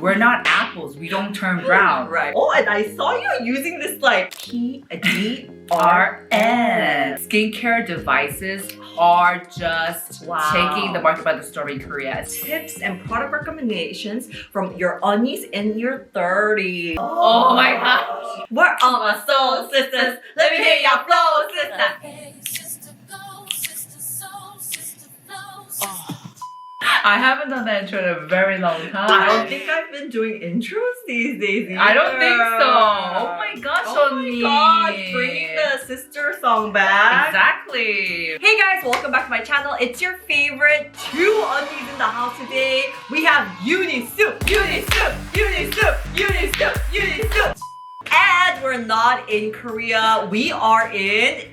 We're not apples. We don't turn brown. Right. Oh, and I saw you using this like PDRN. Skincare devices are just Wow. taking the market by the storm in Korea. Tips and product recommendations from your aunties in your 30s. Oh my gosh. We're all my soul sisters. Let me hear your flow, sister. I haven't done that intro in a very long time. I don't think I've been doing intros these days either. I don't think so. Oh my gosh, Oh my Onni. gosh, bringing the sister song back. Exactly. Hey guys, welcome back to my channel. It's your favorite two aunties in the house today. We have Unisoup, Unisoup, Unisoup, Unisoup, Unisoup. And we're not in Korea. We are in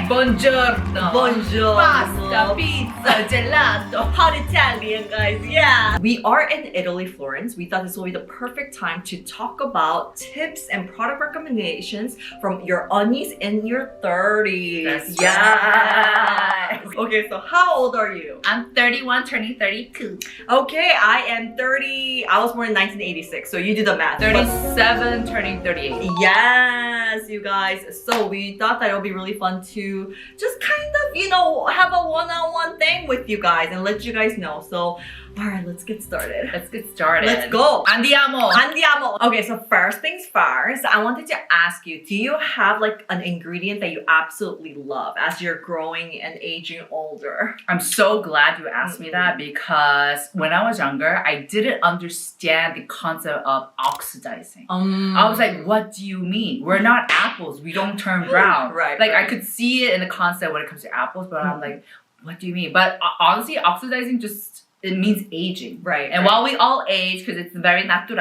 Buongiorno. Bonjour. Pasta, pizza, gelato. Hot Italian, guys, yeah. We are in Italy, Florence. We thought this will be the perfect time to talk about tips and product recommendations from your aunties in your 30s. That's yes. Okay, so how old are you? I'm 31, turning 32. Okay, I am 30. I was born in 1986, so you do the math. 37, turning 38. Yes, you guys. So we thought that it would be really fun to just kind of, have a one-on-one thing with you guys and let you guys know. So, all right, let's get started. Let's get started. Let's go. Andiamo. Andiamo. Okay, so first things first, I wanted to ask you, do you have like an ingredient that you absolutely love as you're growing and aging older? I'm so glad you asked me that because when I was younger, I didn't understand the concept of oxidizing. I was like, what do you mean? We're not apples. We don't turn brown. Right, Like right. I could see it in the concept when it comes to apples, but I'm like, what do you mean? But honestly, oxidizing it means aging. Right. And while we all age, because it's very natural,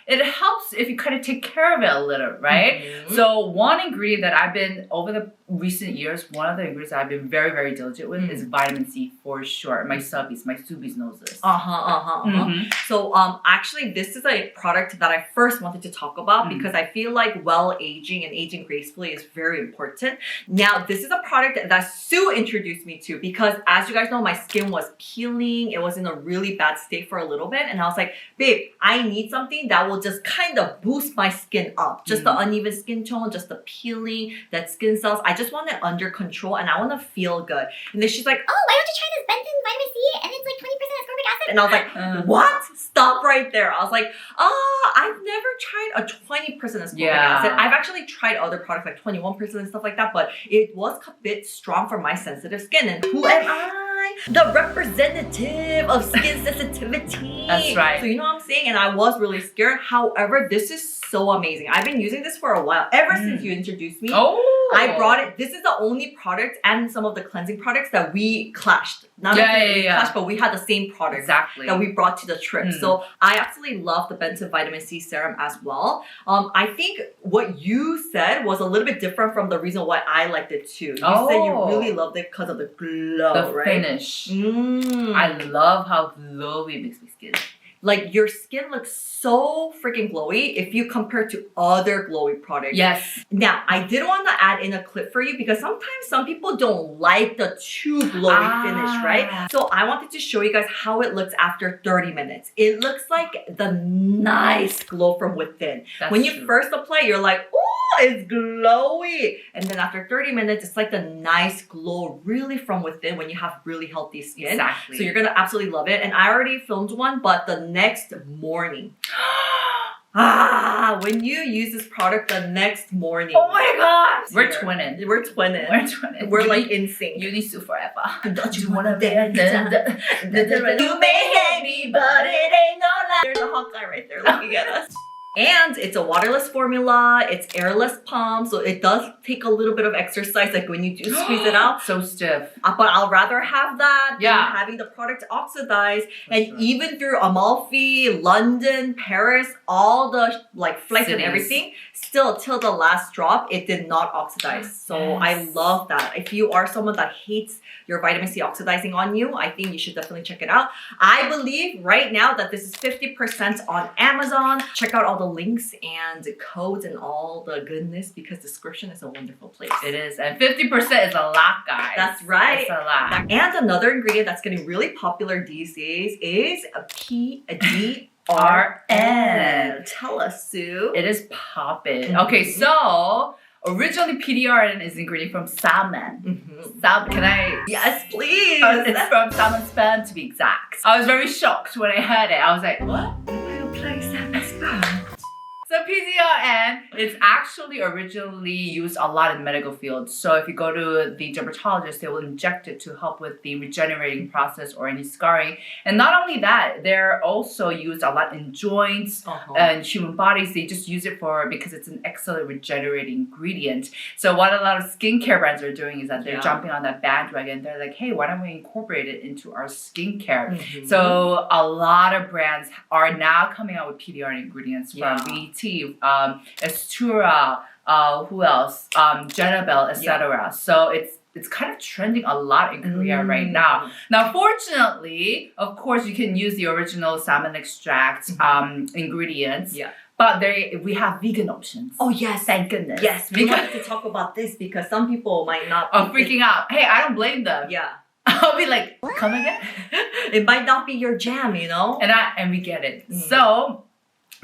it helps if you kind of take care of it a little, right? Mhm. So one ingredient that I've been, over the recent years, one of the ingredients that I've been very, very diligent with is vitamin C for sure. My subbies, my subies knows this. Mhm. So actually this is a product that I first wanted to talk about because I feel like well aging and aging gracefully is very important. Now this is a product that Sue introduced me to because as you guys know, my skin was peeling. It was in a really bad state for a little bit and I was like, babe, I need something that will just kind of boost my skin up. Just the uneven skin tone, just the peeling, that skin cells. I just want it under control and I want to feel good. And then she's like, Oh, why don't you try this Benton vitamin C? And it's like 20% ascorbic acid. and I was like, what? Stop right there. I was like, I've never tried a 20% ascorbic acid. I've actually tried other products like 21% and stuff like that, but it was a bit strong for my sensitive skin. And who am I? The representative of skin sensitivity. That's right. So you know what I'm saying? And I was really scared. However, this is so amazing. I've been using this for a while, ever since you introduced me. Oh. I brought it. This is the only product and some of the cleansing products that we clashed. Not only we clashed, but we had the same product Exactly. that we brought to the trip. So I absolutely love the Benton Vitamin C Serum as well. I think what you said was a little bit different from the reason why I liked it too. You said you really loved it because of the glow, The right? finish. Mm. I love how glowy it makes my skin. Like your skin looks so freaking glowy if you compare to other glowy products. Yes. Now, I did want to add in a clip for you because sometimes some people don't like the too glowy finish, right? So I wanted to show you guys how it looks after 30 minutes. It looks like the nice glow from within. That's When you true. first apply, you're like, oh, it's glowy. And then after 30 minutes, it's like the nice glow really from within when you have really healthy skin. Exactly. So you're going to absolutely love it. And I already filmed one, but the next morning. When you use this product the next morning. Oh my gosh. We're Here. twinning. We're twinning. We're twinning. We're like in sync. Unisoup forever. Don't you wanna be You may hate me, but it ain't no lie. There's a hot guy right there looking at us. And it's a waterless formula, it's airless pump, so it does take a little bit of exercise, like when you do squeeze it out. So stiff. But I'll rather have that Yeah. than having the product oxidize. For And sure. even through Amalfi, London, Paris, all the like flights and Cities. everything, still till the last drop, it did not oxidize. So I Yes. love that. If you are someone that hates your vitamin C oxidizing on you, I think you should definitely check it out. I believe right now that this is 50% on Amazon. Check out all the the links and codes and all the goodness because description is a wonderful place. It is. And 50% is a lot, guys. That's right. It's a lot. And another ingredient that's getting really popular these days is a PDRN. Tell us, Sue. It is poppin'. Mhm. Okay, so originally PDRN is ingredient from salmon. Can I? Yes, please. It's from salmon sperm to be exact. I was very shocked when I heard it. I was like, what? So PDRN is actually originally used a lot in the medical field. So if you go to the dermatologist, they will inject it to help with the regenerating process or any scarring. And not only that, they're also used a lot in joints and human bodies. They just use it because it's an excellent regenerating ingredient. So what a lot of skincare brands are doing is that they're jumping on that bandwagon. They're like, hey, why don't we incorporate it into our skincare? So a lot of brands are now coming out with PDRN ingredients from VT, Estura, who else? Janabel, etc. So it's kind of trending a lot in Korea right now. Now, fortunately, of course, you can use the original salmon extract ingredients. Yeah. But we have vegan options. Oh yes, Thank goodness. yes. We have to talk about this because some people might not. I'm freaking out. Hey, I don't blame them. Yeah. I'll be like, come again? It might not be your jam, you know. And we get it. So.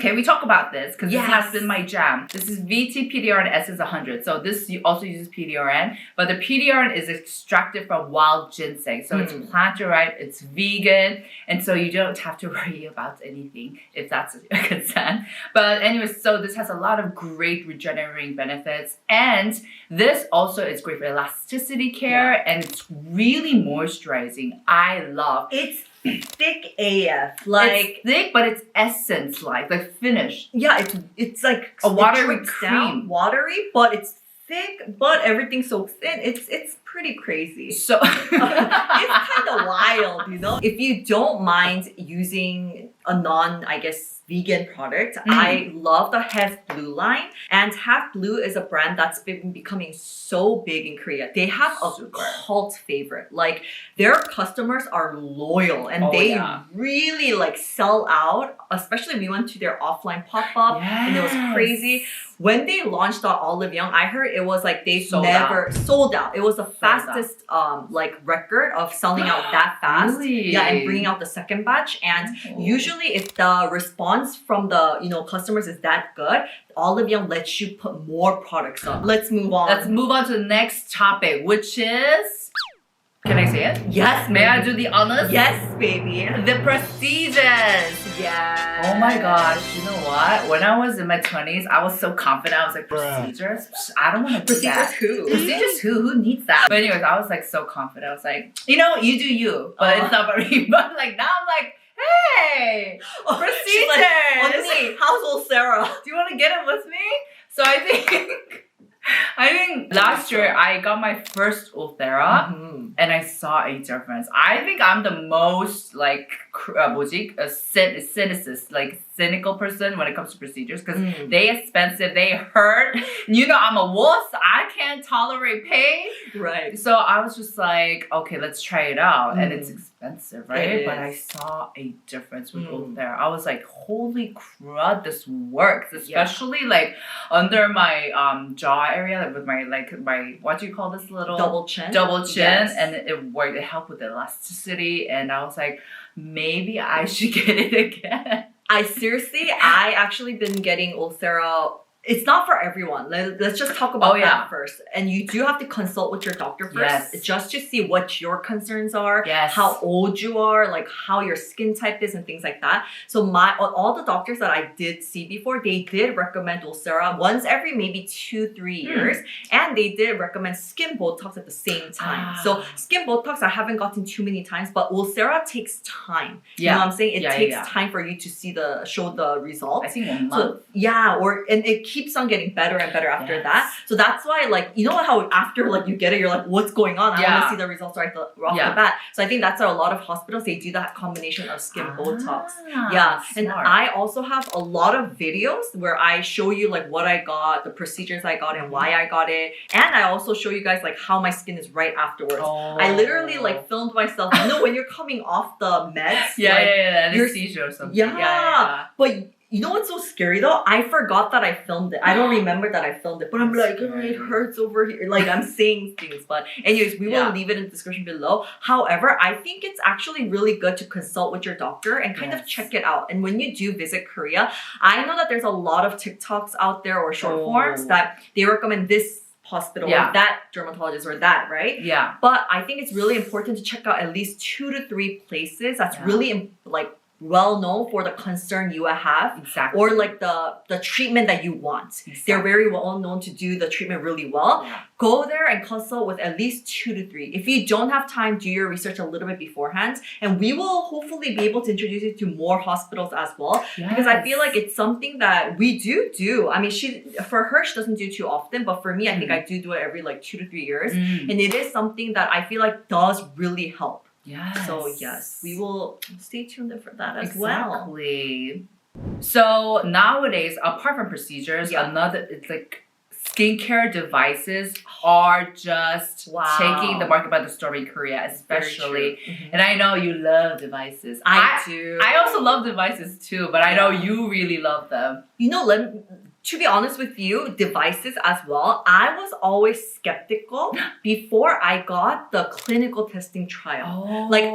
Okay, we talk about this because this has been my jam. This is VT PDRN Essence 100. So this also uses PDRN, but the PDRN is extracted from wild ginseng. So it's plant derived, it's vegan, and so you don't have to worry about anything if that's a concern. But anyways, so this has a lot of great regenerating benefits, and this also is great for elasticity care, and it's really moisturizing. I love It's thick AF. It's thick, but it's essence like finished. Yeah, it's like a watery it drips cream. down, watery, but it's thick, but everything's so thin. It's pretty crazy. So It's kind of wild, you know. If you don't mind using a vegan product, I love the Have Blue line, and Have Blue is a brand that's been becoming so big in Korea. They have a cult favorite. Like their customers are loyal and they really sell out. Especially we went to their offline pop-up and it was crazy. When they launched the Olive Young, I heard it was they sold out. It was the fastest record of selling out that fast. Really? Yeah, and bringing out the second batch. And usually if the response from the customers is that good, Olive Young lets you put more products up. Let's move on. Let's move on to the next topic, which is, can I say it? Yes, May I do the honors? Yes, baby. The procedures. Yes. Oh my gosh, you know what? When I was in my 20s, I was so confident. I was like, procedures? I don't want to do that. Procedures who? Procedures who? Who needs that? But anyways, I was so confident. I was like, you do you. But it's not for me. But now I'm like, hey, procedures. She's like, 언니, how's Sarah? Do you want to get it with me? So I think last year I got my first Ulthera and I saw a difference. I think I'm the most cynical person when it comes to procedures because they expensive, they hurt. I'm a wuss. I can't tolerate pain. Right. So I was just like, okay, let's try it out. And it's expensive, right? But I saw a difference with Ulthera. I was like, holy crud, this works. Especially under my jaw area, with my what do you call this little double chin? Yes. And it worked. It helped with elasticity. And I was like, maybe I should get it again. I actually been getting Ulthera. It's not for everyone. Let's just talk about that first. And you do have to consult with your doctor first, just to see what your concerns are, how old you are, how your skin type is, and things like that. So all the doctors that I did see before, they did recommend Ulthera once every maybe 2-3 years, and they did recommend skin Botox at the same time. So skin Botox I haven't gotten too many times, but Ulthera takes time. You know what I'm saying? It takes time for you to show the results. I think 1 month. And it keeps on getting better and better after that. So that's why, how after you get it, you're like, what's going on? I want to see the results right off the bat. So I think that's why a lot of hospitals, they do that combination of skin Botox. Yeah. Smart. And I also have a lot of videos where I show you what I got, the procedures I got, and why I got it. And I also show you guys how my skin is right afterwards. I literally filmed myself. When you're coming off the meds. Anesthesia or something. But You know what's so scary though? I forgot that I filmed it. I don't remember that I filmed it, but I'm That's like, scary. it hurts over here. Like I'm saying things, but anyways, we Yeah. will leave it in the description below. However, I think it's actually really good to consult with your doctor and kind of Yes. check it out. And when you do visit Korea, I know that there's a lot of TikToks out there or short forms Oh. that they recommend this hospital Yeah. or that dermatologist or that, right? Yeah. But I think it's really important to check out at least 2 to 3 places that's Yeah. really like well known for the concern you have Exactly. or like the treatment that you want. They're Exactly. very well known to do the treatment really well. Yeah. Go there and consult with at least 2 to 3. If you don't have time, do your research a little bit beforehand, and we will hopefully be able to introduce you to more hospitals as well. Because I feel like it's something that we do. I mean, for her, she doesn't do too often, but for me, I think I do it every like 2 to 3 years. Mm. And it is something that I feel like does really help. Yes. So yes, we will stay tuned for that as well. Exactly. So nowadays, apart from procedures, Yeah. it's like skincare devices are just Wow. taking the market by the storm in Korea, Very especially. true. Mhm. And I know you love devices. I do. I also love devices too, but I know Yeah. you really love them. You know, to be honest with you, devices as well, I was always skeptical before I got the clinical testing trial. Oh. Like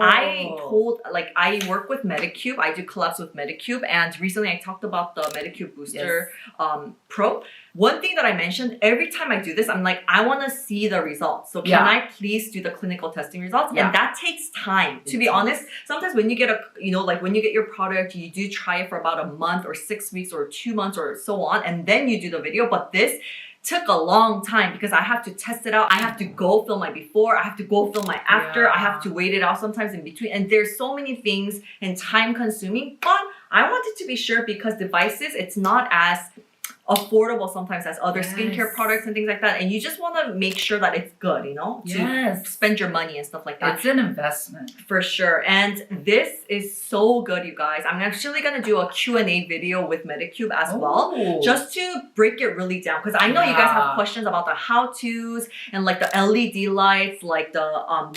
I work with Medicube. I do collabs with Medicube, and recently I talked about the Medicube Booster Pro. One thing that I mentioned, every time I do this, I'm like, I want to see the results. So can Yeah. I please do the clinical testing results? Yeah. And that takes time. To be It honest, sometimes when you get when you get your product, you do try it for about a month or 6 weeks or 2 months or so on, and then you do the video. But this took a long time because I have to test it out. I have to go film my before. I have to go film my after. I have to wait it out sometimes in between. And there's so many things and time consuming. But I wanted to be sure because devices, it's not as affordable sometimes as other skincare Yes. products and things like that. And you just want to make sure that it's good, you know, to Yes. spend your money and stuff like that. It's an investment. For sure. And this is so good, you guys. I'm actually going to do a Q&A video with Medicube as well. Oh. Just to break it really down. Because I know you guys have Yeah. questions about the how-tos and like the LED lights, like the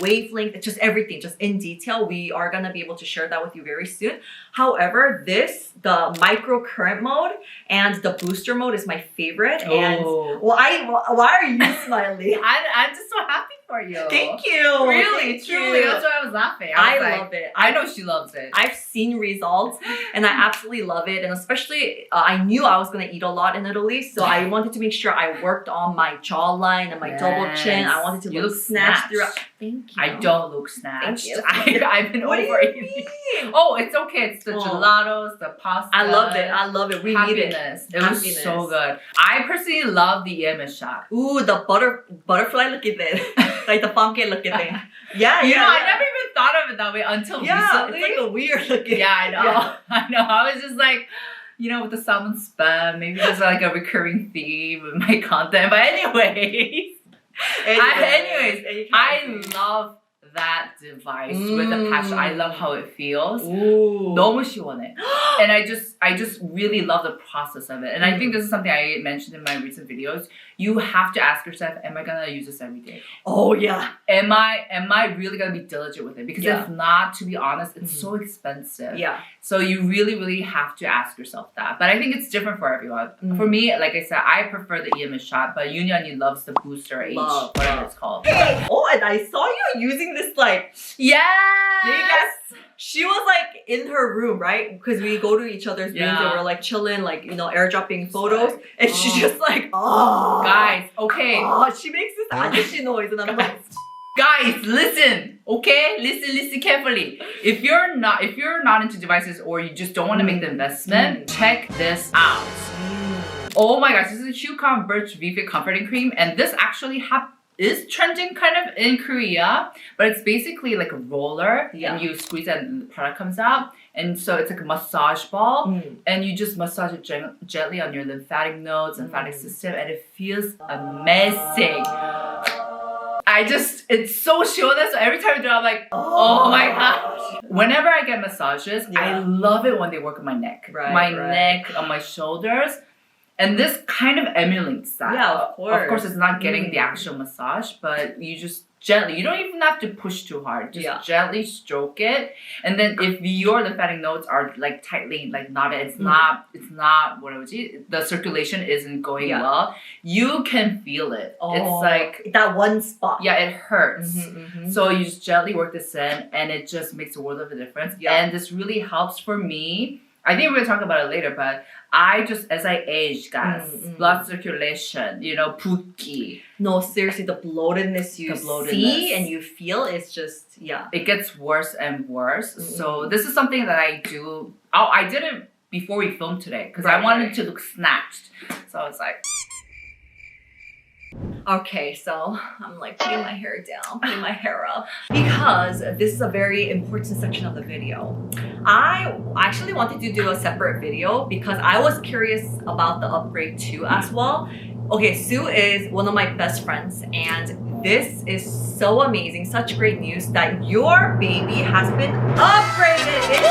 wavelength, it's just everything, just in detail. We are going to be able to share that with you very soon. However, the microcurrent mode and the booster mode is my favorite. And Oh. why are you smiling? I'm just so happy for you. Thank you. Really, Thank truly. you. That's why I was laughing. I was like, love it. I know she loves it. I've seen results and I absolutely love it. And especially, I knew I was going to eat a lot in Italy. So I wanted to make sure I worked on my jawline and my double chin. I wanted to You look look snatched snatched. throughout. Thank you. I don't look snatched. you. I've been What do you overeating. mean? Oh, it's okay. It's the Oh. gelatos, the pasta. I loved it. I love it. We need it. Happiness. It was Happiness. so good. I personally love the EMS shot. Ooh, the butterfly looking thing. Like the pumpkin looking thing. Yeah, You yeah. know, I yeah. never even thought of it that way until Yeah, recently. it's like a weird looking. Yeah, I know. Yeah. I know. I was just like, you know, with the salmon spam, maybe there's like a recurring theme in my content. But anyways, Anyways, I love that device with the patch. I love how it feels. Ooh. 너무 시원해. And I just really love the process of it. And I think this is something I mentioned in my recent videos. You have to ask yourself, am I gonna use this every day? Oh yeah. Am I really gonna be diligent with it? Because Yeah. if not, to be honest, it's so expensive. Yeah. So you really, really have to ask yourself that. But I think it's different for everyone. Mm. For me, like I said, I prefer the EMS shot, but Yunyani loves the booster H, Love, whatever love. it's called. Hey, oh, and I saw you using this like Yes! she was like in her room, right? Because we go to each other's rooms and Yeah. we're like chilling, like airdropping photos, like, and she's oh. just like, oh, Guys, okay. oh, she makes this ajashi noise, and I'm like, Guys, listen, okay? Listen carefully. If you're not into devices or you just don't want to make the investment, check this out. Oh my gosh, this is a Hucon Birch V-Fit Comforting Cream, and this actually is trending kind of in Korea, but it's basically like a roller, Yeah. and you squeeze it and the product comes out. And so it's like a massage ball, and you just massage it gently on your lymphatic nodes, lymphatic system, and it feels amazing. It's so short, so every time I do it, I'm like, oh my gosh. Whenever I get massages, I Yeah. love it when they work on my neck. Right, my right. neck, on my shoulders. And this kind of emulates that. Yeah, of Of course, course. it's not getting the actual massage, but you just gently. You don't even have to push too hard. Just Yeah. gently stroke it. And then if your lymphatic nodes are like tightly like knotted, it's not what would you, the circulation isn't going Yeah. well, you can feel it. It's like, that one spot. yeah, it hurts. Mhm. So you just gently work this in and it just makes a world of a difference. Yeah. And this really helps for me. I think we're gonna talk about it later, but I just, as I age, guys, blood circulation, 붓기, No, seriously, the bloatedness you The bloatedness. see and you feel is just, yeah. it gets worse and worse. So this is something that I do. Oh, I did it before we filmed today because I Right, wanted right. to look snatched. So I was like, Okay, so I'm like putting my hair down, putting my hair up because this is a very important section of the video. I actually wanted to do a separate video because I was curious about the upgrade too as well. Okay, Sue is one of my best friends and this is so amazing, such great news that your baby has been upgraded.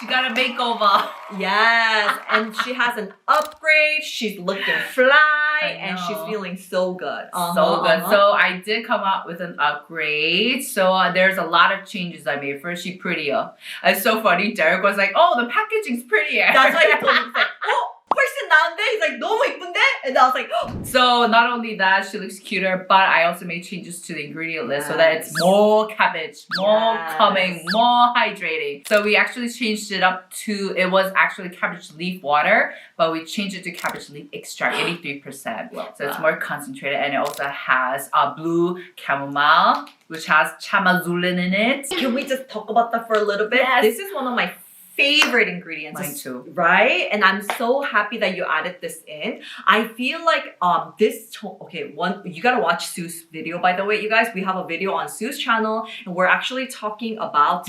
she got a makeover. Yes, and she has an upgrade. She's looking fly, I and she's know. feeling so good. So good. So I did come out with an upgrade. So there's a lot of changes I made. First, she prettier. It's so funny. Derek was like, "Oh, the packaging's prettier." That's why he told me, he's like, "Oh, 훨씬 나은데?" He's like, "너무 이쁜데?" And I was like, "Oh." So not only that, she looks cuter, but I also made changes to the ingredient list so that it's Yes. more cabbage, more Yes. calming, more hydrating. So we actually changed it up to, it was actually cabbage leaf water, but we changed it to cabbage leaf extract, 83%. Love So it's that. more concentrated and it also has blue chamomile, which has chamazulin in it. Can we just talk about that for a little bit? Yes. This is one of my favorite ingredients. Mine too. Right? And I'm so happy that you added this in. I feel like you gotta watch Sue's video, by the way, you guys. We have a video on Sue's channel and we're actually talking about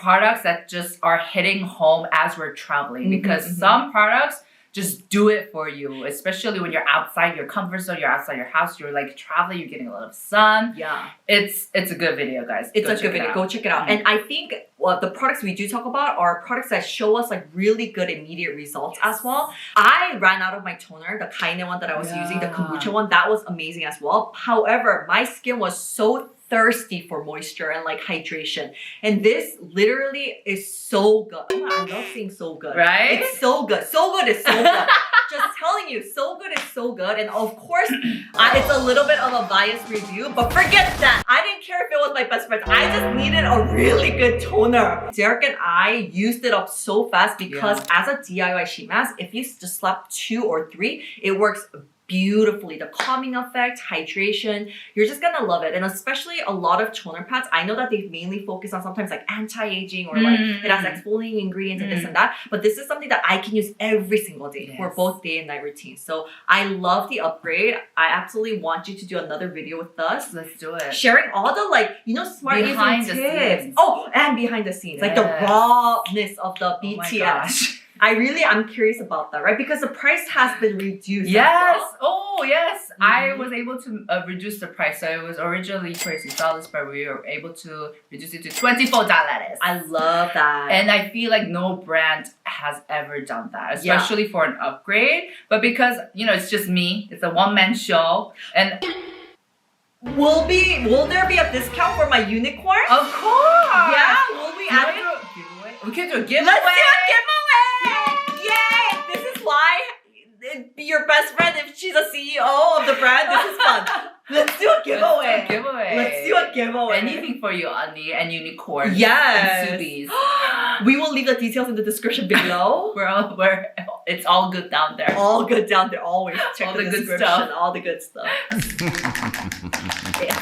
Products that just are hitting home as we're traveling because some products just do it for you, especially when you're outside your comfort zone, you're outside your house, you're like traveling, you're getting a lot of sun. yeah. It's a good video, guys. It's Go a check good it video. out. Go check it out. And I think the products we do talk about are products that show us like really good immediate results as well. I ran out of my toner, the Kaine one that I was using, the Yeah. kombucha one. That was amazing as well. However, my skin was so thirsty for moisture and like hydration. And this literally is so good. Oh, I love saying so good. Right? It's so good. So good is so good. Just telling you, so good is so good. And of course, it's a little bit of a biased review, but forget that. I didn't care if it was my best friend. I just needed a really good toner. Derek and I used it up so fast because as a DIY sheet mask, if you just slap 2 or 3, it works beautifully. The calming effect, hydration, you're just gonna love it. And especially a lot of toner pads, I know that they mainly focus on sometimes like anti-aging or like it has exfoliating ingredients and this and that, but this is something that I can use every single day for Yes. both day and night routines. So I love the upgrade. I absolutely want you to do another video with us, Let's do it. sharing all the smart Behind using the tips. scenes. Oh, and behind the scenes, like the Yes. rawness of the Oh my BTS. gosh. I'm curious about that, right? Because the price has been reduced. as Yes. well. Oh, yes. I was able to reduce the price. So it was originally $36, but we were able to reduce it to $24. I love that. And I feel like no brand has ever done that, Yeah. especially for an upgrade. But because, it's just me, it's a one-man show. And Will there be a discount for my unicorn? of course! Yeah, will we Do you add want it? to do a giveaway? We can do a giveaway! Let's do a giveaway! Yay! This is why be your best friend if she's a CEO of the brand. This is fun. Let's do a giveaway. Let's do a giveaway. Let's do a giveaway. Anything for you, Andi, and unicorn. Yes. And Subies. We will leave the details in the description below. It's all good down there. All good down there. Always check All the the good description. stuff. All the good stuff. Yeah.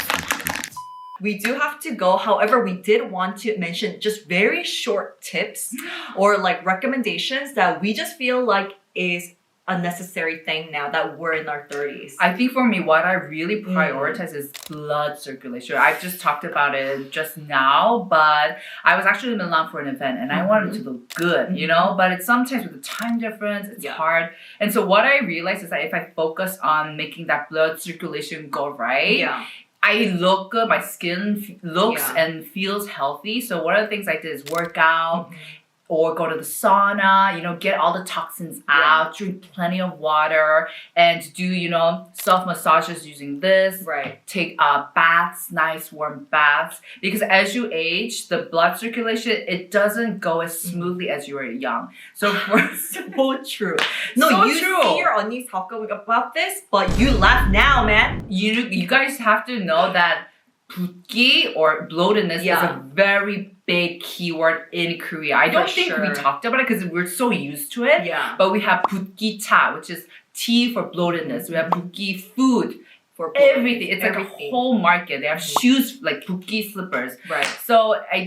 We do have to go. However, we did want to mention just very short tips or like recommendations that we just feel like is a necessary thing now that we're in our 30s. I think for me, what I really prioritize is blood circulation. I just talked about it just now, but I was actually in Milan for an event and I wanted to look good, but it's sometimes with the time difference, it's hard. And so what I realized is that if I focus on making that blood circulation go right, Yeah. I look good, my skin looks Yeah. and feels healthy. So one of the things I did is work out, or go to the sauna, you know, get all the toxins out, drink plenty of water, and do, you know, self-massages using this. Right. Take baths, nice warm baths. Because as you age, the blood circulation, it doesn't go as smoothly as you were young. So for So true. No, So you true. see your aunties talking about this, but you laugh now, man. you guys have to know that 붓기 or bloatedness is a very big keyword in Korea. I don't think we talked about it because we're so used to it. Yeah. But we have 붓기 cha, which is tea for bloatedness. We have 붓기 food For everything. It's like everything. a whole market. They have shoes like 붓기 slippers. Right. So I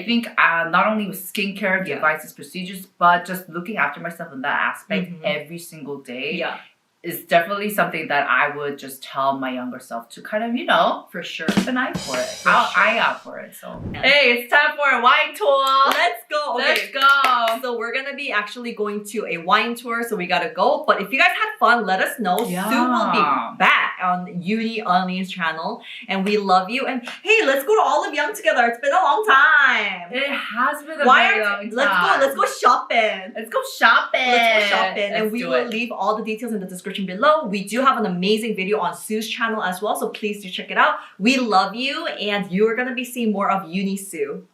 think not only with skincare, devices, procedures, but just looking after myself in that aspect every single day. Yeah. Is definitely something that I would just tell my younger self to kind of, you know, For sure. keep an eye for it. For Eye sure. out for it. So, Yeah. hey, it's time for a wine tour. Let's go. Okay. Let's go. So we're gonna be actually going to a wine tour, so we gotta go. But if you guys had fun, let us know. Yeah. Sue will be back on Uni Oni's channel, and we love you. And hey, let's go to Olive Young together. It's been a long time. It has been a Why very aren't long time. let's go shopping. Let's go shopping. Let's go shopping, and Let's we do will it. leave all the details in the description below. We do have an amazing video on Sue's channel as well, so please do check it out. We love you, and you are gonna be seeing more of Uni Sue.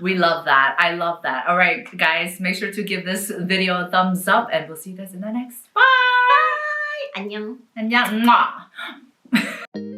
We love that. I love that. All right, guys, make sure to give this video a thumbs up, and we'll see you guys in the next. Bye. 안녕. 안녕. Mwah.